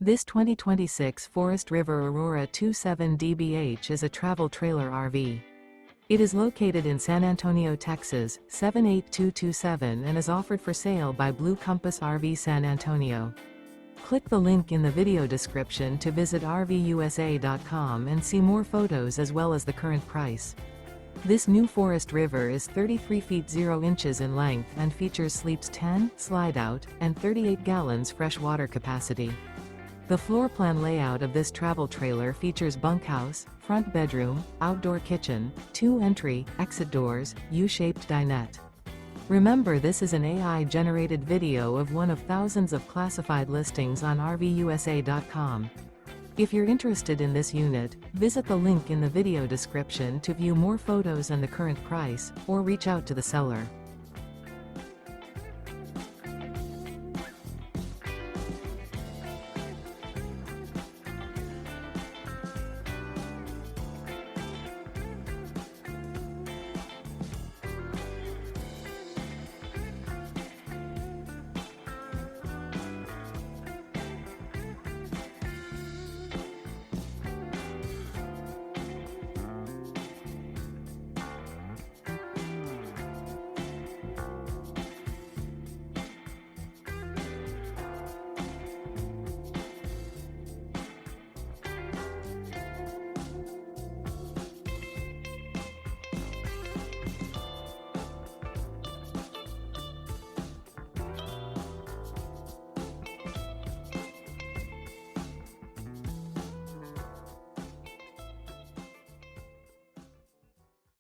This 2026 Forest River Aurora 27 DBH is a travel trailer RV. It is located in San Antonio, Texas, 78227 and is offered for sale by Blue Compass RV San Antonio. Click the link in the video description to visit RVUSA.com and see more photos as well as the current price. This new Forest River is 33 feet 0 inches in length and features sleeps 10, slide-out, and 38 gallons fresh water capacity. The floor plan layout of this travel trailer features bunkhouse, front bedroom, outdoor kitchen, 2 entry, exit doors, U-shaped dinette. Remember, this is an AI-generated video of one of thousands of classified listings on RVUSA.com. If you're interested in this unit, visit the link in the video description to view more photos and the current price, or reach out to the seller.